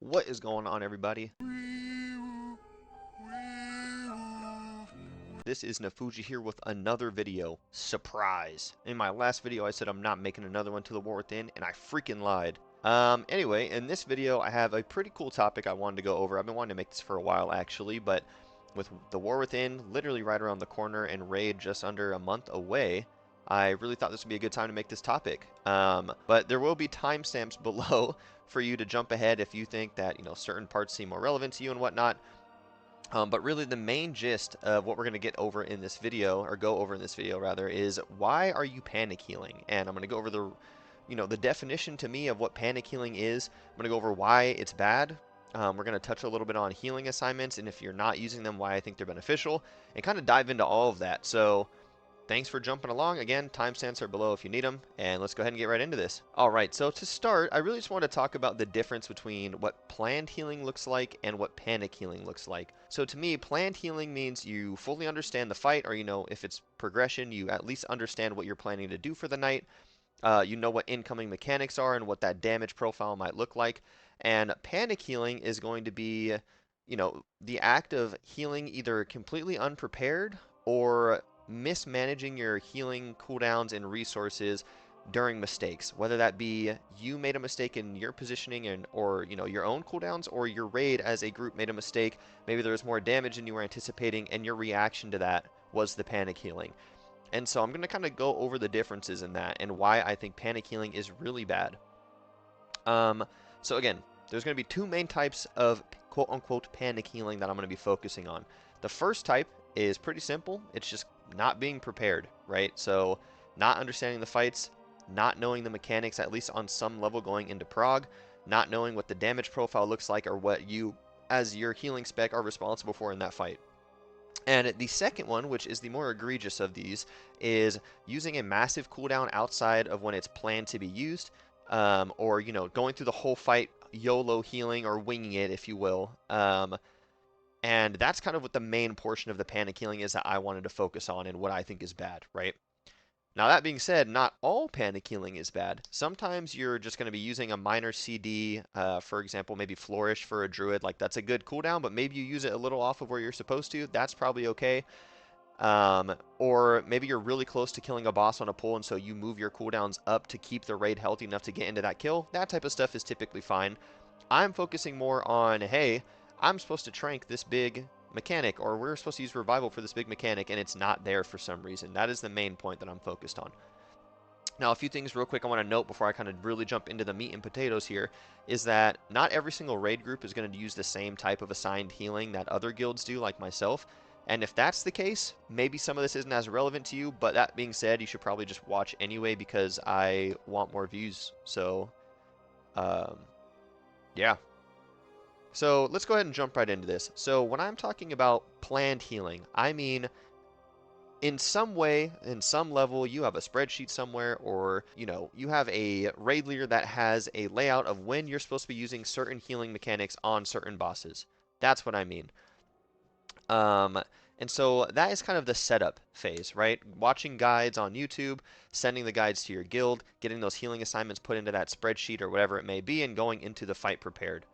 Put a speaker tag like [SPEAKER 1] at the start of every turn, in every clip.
[SPEAKER 1] What is going on, everybody? This is Nifuji here with another video. Surprise! In my last video I said I'm not making another one to the War Within, and I freaking lied. Anyway, in this video I have a pretty cool topic I wanted to go over. I've been wanting to make this for a while actually, but with the War Within literally right around the corner and Raid just under a month away, I really thought this would be a good time to make this topic. But there will be timestamps below for you to jump ahead if you think that, certain parts seem more relevant to you and whatnot. But really the main gist of what we're going to get over in this video, or go over in this video rather, is why are you panic healing? And I'm going to go over the definition to me of what panic healing is. I'm going to go over why it's bad. We're going to touch a little bit on healing assignments, and if you're not using them, why I think they're beneficial, and kind of dive into all of that. So thanks for jumping along. Again, timestamps are below if you need them, and let's go ahead and get right into this. Alright, so to start, I really just want to talk about the difference between what planned healing looks like and what panic healing looks like. So to me, planned healing means you fully understand the fight, or if it's progression, you at least understand what you're planning to do for the night. You know what incoming mechanics are and what that damage profile might look like. And panic healing is going to be, the act of healing either completely unprepared or mismanaging your healing cooldowns and resources during mistakes, whether that be you made a mistake in your positioning or your own cooldowns, or your raid as a group made a mistake. Maybe there was more damage than you were anticipating, and your reaction to that was the panic healing. And so I'm going to kind of go over the differences in that and why I think panic healing is really bad. So again, there's going to be two main types of quote-unquote panic healing that I'm going to be focusing on. The first type is pretty simple. It's just not being prepared, right? So not understanding the fights, not knowing the mechanics, at least on some level going into prog, not knowing what the damage profile looks like or what you, as your healing spec, are responsible for in that fight. And the second one, which is the more egregious of these, is using a massive cooldown outside of when it's planned to be used, or going through the whole fight YOLO healing or winging it, if you will. And that's kind of what the main portion of the panic healing is that I wanted to focus on and what I think is bad, right? Now, that being said, not all panic healing is bad. Sometimes you're just going to be using a minor CD, for example, maybe Flourish for a Druid. Like, that's a good cooldown, but maybe you use it a little off of where you're supposed to. That's probably okay. Or maybe you're really close to killing a boss on a pull, and so you move your cooldowns up to keep the raid healthy enough to get into that kill. That type of stuff is typically fine. I'm focusing more on, hey, I'm supposed to trank this big mechanic, or we're supposed to use revival for this big mechanic, and it's not there for some reason. That is the main point that I'm focused on. Now, a few things real quick I want to note before I kind of really jump into the meat and potatoes here is that not every single raid group is going to use the same type of assigned healing that other guilds do, like myself. And if that's the case, maybe some of this isn't as relevant to you, but that being said, you should probably just watch anyway because I want more views. So, yeah. So let's go ahead and jump right into this. So when I'm talking about planned healing, I mean in some way, in some level, you have a spreadsheet somewhere, or you have a raid leader that has a layout of when you're supposed to be using certain healing mechanics on certain bosses. That's what I mean. And so that is kind of the setup phase, right? Watching guides on YouTube, sending the guides to your guild, getting those healing assignments put into that spreadsheet or whatever it may be, and going into the fight prepared.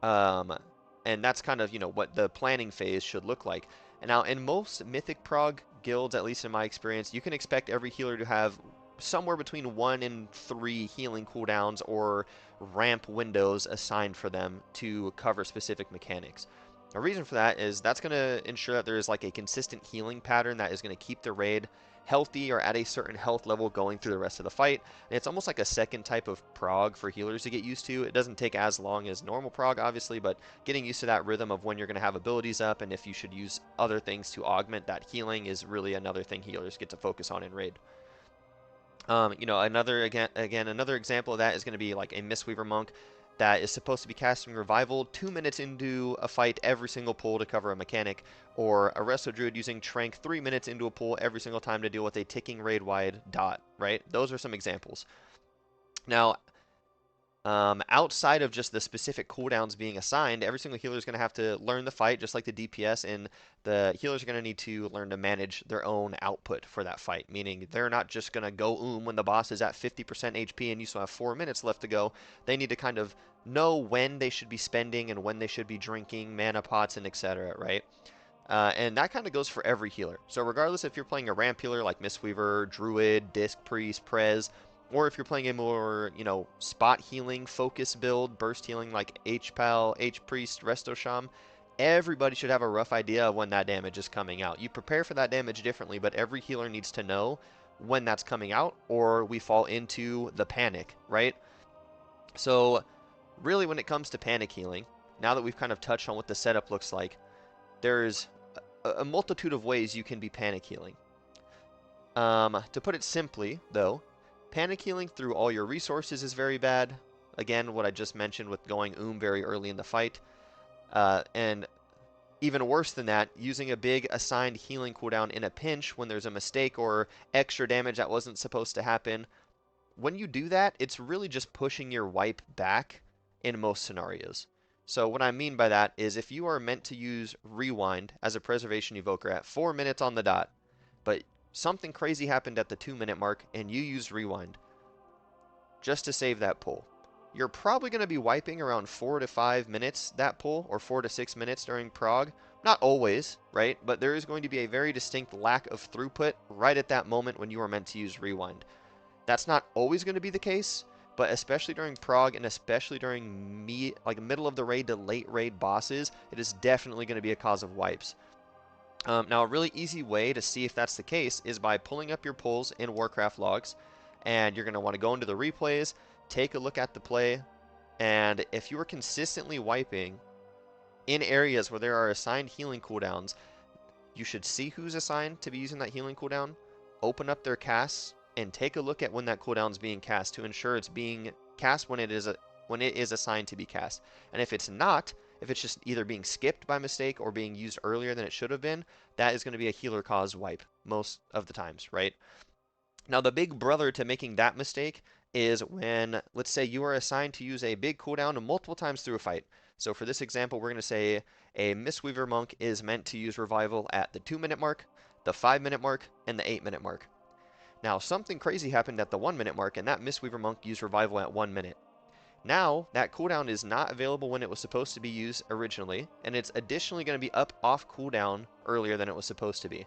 [SPEAKER 1] And that's kind of, what the planning phase should look like. And now, in most Mythic Prog guilds, at least in my experience, you can expect every healer to have somewhere between 1 and 3 healing cooldowns or ramp windows assigned for them to cover specific mechanics. The reason for that is that's going to ensure that there is like a consistent healing pattern that is going to keep the raid healthy or at a certain health level going through the rest of the fight. And it's almost like a second type of prog for healers to get used to. It doesn't take as long as normal prog, obviously, but getting used to that rhythm of when you're going to have abilities up and if you should use other things to augment that healing is really another thing healers get to focus on in raid. Another example of that is going to be like a Mistweaver monk that is supposed to be casting Revival 2 minutes into a fight every single pull to cover a mechanic, or a Resto Druid using Trank 3 minutes into a pull every single time to deal with a ticking raid-wide dot, right? Those are some examples. Now, outside of just the specific cooldowns being assigned, every single healer is going to have to learn the fight, just like the DPS, and the healers are going to need to learn to manage their own output for that fight, meaning they're not just going to go when the boss is at 50% HP and you still have 4 minutes left to go. They need to kind of know when they should be spending and when they should be drinking mana pots and etc., right? And that kind of goes for every healer. So regardless if you're playing a ramp healer like Mistweaver, Druid, Disc Priest, Prez, or if you're playing a more, spot healing focus build, burst healing like H-Pal, H-Priest, Resto Sham, everybody should have a rough idea of when that damage is coming out. You prepare for that damage differently, but every healer needs to know when that's coming out, or we fall into the panic, right? So really when it comes to panic healing, now that we've kind of touched on what the setup looks like, there's a multitude of ways you can be panic healing. To put it simply, though, panic healing through all your resources is very bad. Again, what I just mentioned with going very early in the fight. And even worse than that, using a big assigned healing cooldown in a pinch when there's a mistake or extra damage that wasn't supposed to happen. When you do that, it's really just pushing your wipe back in most scenarios. So what I mean by that is if you are meant to use Rewind as a preservation evoker at 4 minutes on the dot, but something crazy happened at the 2-minute mark and you used Rewind just to save that pull, you're probably going to be wiping around 4 to 5 minutes that pull, or 4 to 6 minutes during prog. Not always, right? But there is going to be a very distinct lack of throughput right at that moment when you are meant to use Rewind. That's not always going to be the case, but especially during prog and especially during middle of the raid to late raid bosses, it is definitely going to be a cause of wipes. Now, a really easy way to see if that's the case is by pulling up your pulls in Warcraft logs, and you're going to want to go into the replays, take a look at the play, and if you are consistently wiping in areas where there are assigned healing cooldowns, you should see who's assigned to be using that healing cooldown, open up their casts, and take a look at when that cooldown is being cast to ensure it's being cast when it is assigned to be cast. And if it's not, if it's just either being skipped by mistake or being used earlier than it should have been, that is going to be a healer caused wipe most of the times, right? Now the big brother to making that mistake is when, let's say you are assigned to use a big cooldown multiple times through a fight. So for this example, we're going to say a Mistweaver monk is meant to use revival at the 2-minute mark, the 5-minute mark, and the 8-minute mark. Now, something crazy happened at the 1-minute mark, and that Mistweaver monk used revival at 1 minute. Now, that cooldown is not available when it was supposed to be used originally, and it's additionally going to be up off cooldown earlier than it was supposed to be,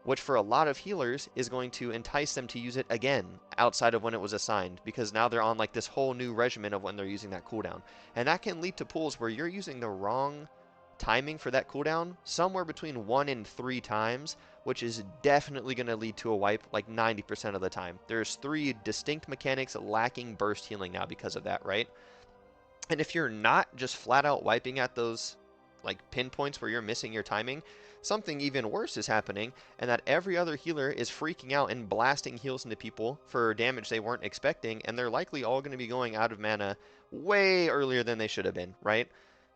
[SPEAKER 1] which for a lot of healers is going to entice them to use it again outside of when it was assigned, because now they're on like this whole new regimen of when they're using that cooldown. And that can lead to pulls where you're using the wrong timing for that cooldown somewhere between 1 and 3 times, which is definitely going to lead to a wipe like 90% of the time. There's 3 distinct mechanics lacking burst healing now because of that, right? And if you're not just flat out wiping at those like pinpoints where you're missing your timing, something even worse is happening, and that every other healer is freaking out and blasting heals into people for damage they weren't expecting, and they're likely all going to be going out of mana way earlier than they should have been, right?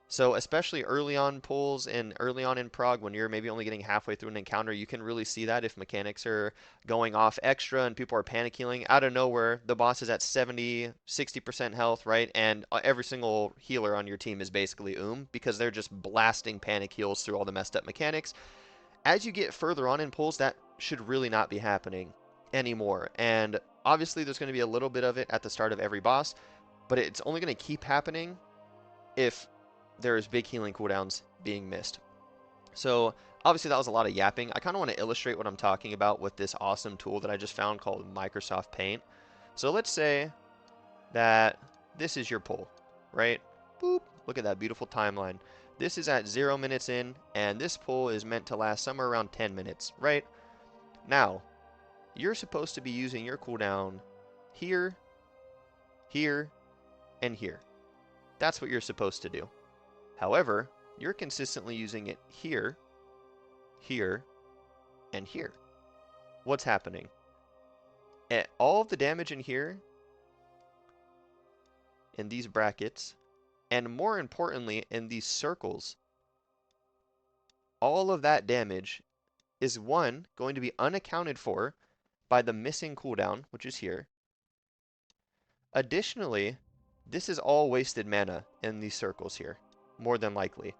[SPEAKER 1] So especially early on pulls and early on in prog, when you're maybe only getting halfway through an encounter, you can really see that if mechanics are going off extra and people are panic healing out of nowhere. The boss is at 70, 60% health, right? And every single healer on your team is basically because they're just blasting panic heals through all the messed up mechanics. As you get further on in pulls, that should really not be happening anymore. And obviously there's going to be a little bit of it at the start of every boss, but it's only going to keep happening if there's big healing cooldowns being missed. So obviously that was a lot of yapping. I kind of want to illustrate what I'm talking about with this awesome tool that I just found called Microsoft Paint. So let's say that this is your pull, right? Boop. Look at that beautiful timeline. This is at 0 minutes in, and this pull is meant to last somewhere around 10 minutes, right? Now, you're supposed to be using your cooldown here, here, and here. That's what you're supposed to do. However, you're consistently using it here, here, and here. What's happening? All of the damage in here, in these brackets, and more importantly, in these circles, all of that damage is going to be unaccounted for by the missing cooldown, which is here. Additionally, this is all wasted mana in these circles here, more than likely.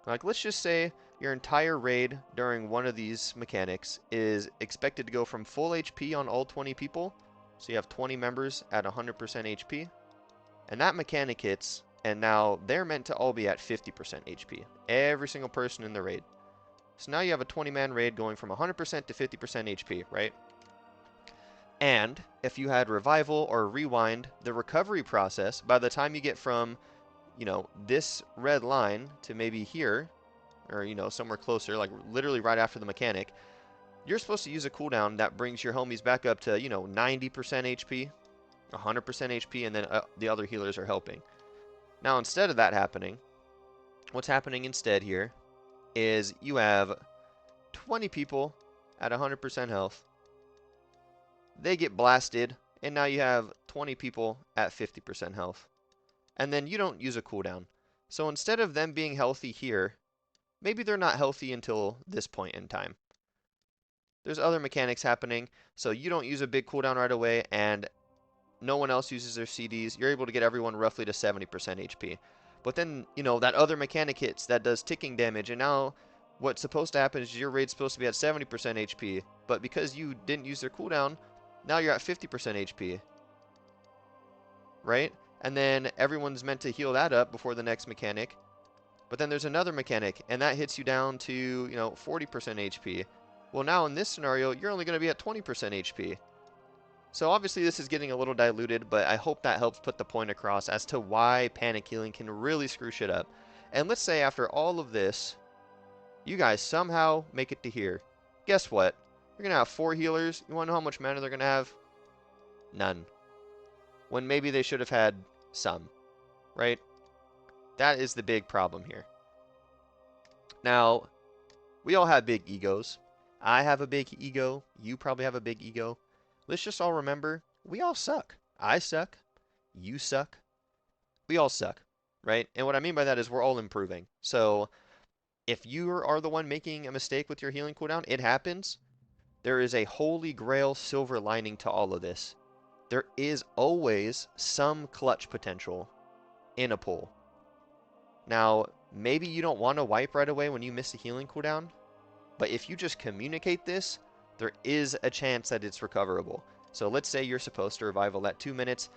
[SPEAKER 1] Like, let's just say your entire raid during one of these mechanics is expected to go from full HP on all 20 people. So you have 20 members at 100% HP. And that mechanic hits And now they're meant to all be at 50% HP. Every single person in the raid. So now you have a 20-man raid going from 100% to 50% HP, right? And if you had revival or rewind, the recovery process, by the time you get from, you know, this red line to maybe here, or, you know, somewhere closer, like literally right after the mechanic, you're supposed to use a cooldown that brings your homies back up to, you know, 90% HP, 100% HP, and then the other healers are helping. Now, instead of that happening, what's happening instead here is you have 20 people at 100% health. They get blasted, and now you have 20 people at 50% health. And then you don't use a cooldown. So instead of them being healthy here, maybe they're not healthy until this point in time. There's other mechanics happening, so you don't use a big cooldown right away, and no one else uses their CDs. You're able to get everyone roughly to 70% HP. But then, you know, that other mechanic hits that does ticking damage, and now what's supposed to happen is your raid's supposed to be at 70% HP, but because you didn't use their cooldown, now you're at 50% HP, right? And then everyone's meant to heal that up before the next mechanic, but then there's another mechanic, and that hits you down to, you know, 40% HP. Well, now in this scenario, you're only going to be at 20% HP. So obviously this is getting a little diluted, but I hope that helps put the point across as to why panic healing can really screw shit up. And let's say after all of this, you guys somehow make it to here. Guess what? You're going to have 4 healers. You want to know how much mana they're going to have? None. When maybe they should have had some, right? That is the big problem here. Now, we all have big egos. I have a big ego. You probably have a big ego. Let's just all remember, we all suck. I suck. You suck. We all suck, right? And what I mean by that is we're all improving. So if you are the one making a mistake with your healing cooldown, it happens. There is a holy grail silver lining to all of this. There is always some clutch potential in a pull. Now, maybe you don't want to wipe right away when you miss a healing cooldown, but if you just communicate this, there is a chance that it's recoverable. So let's say you're supposed to revival at 2 minutes,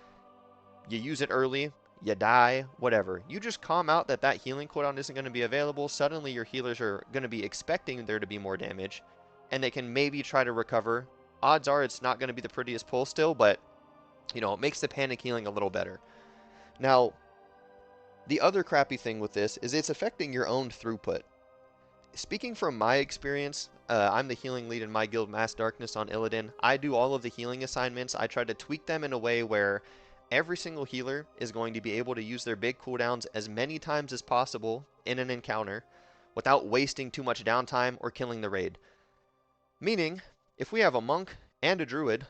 [SPEAKER 1] you use it early, you die, whatever. You just calm out that that healing cooldown isn't going to be available. Suddenly your healers are going to be expecting there to be more damage, and they can maybe try to recover. Odds are it's not going to be the prettiest pull still, but, you know, it makes the panic healing a little better. Now, the other crappy thing with this is it's affecting your own throughput. Speaking from my experience, I'm the healing lead in my guild, Mass Darkness, on Illidan. I do all of the healing assignments. I try to tweak them in a way where every single healer is going to be able to use their big cooldowns as many times as possible in an encounter without wasting too much downtime or killing the raid. Meaning, if we have a monk and a druid,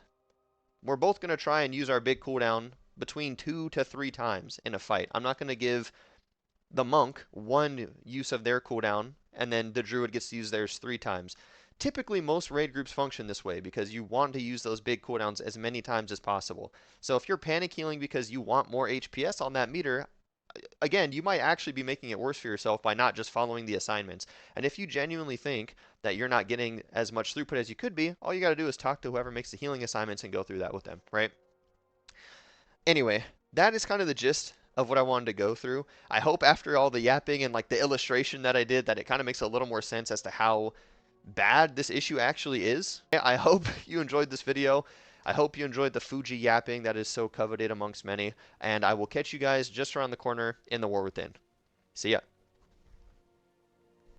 [SPEAKER 1] we're both going to try and use our big cooldown between 2 to 3 times in a fight. I'm not going to give the monk one use of their cooldown, and then the druid gets to use theirs 3 times. Typically, most raid groups function this way because you want to use those big cooldowns as many times as possible. So if you're panic healing because you want more HPS on that meter, again, you might actually be making it worse for yourself by not just following the assignments. And if you genuinely think that you're not getting as much throughput as you could be, all you got to do is talk to whoever makes the healing assignments and go through that with them, right? Anyway, that is kind of the gist of what I wanted to go through. I hope after all the yapping and like the illustration that I did that it kind of makes a little more sense as to how bad this issue actually is. I hope you enjoyed this video. I hope you enjoyed the Fuji yapping that is so coveted amongst many, and I will catch you guys just around the corner in the War Within. See ya.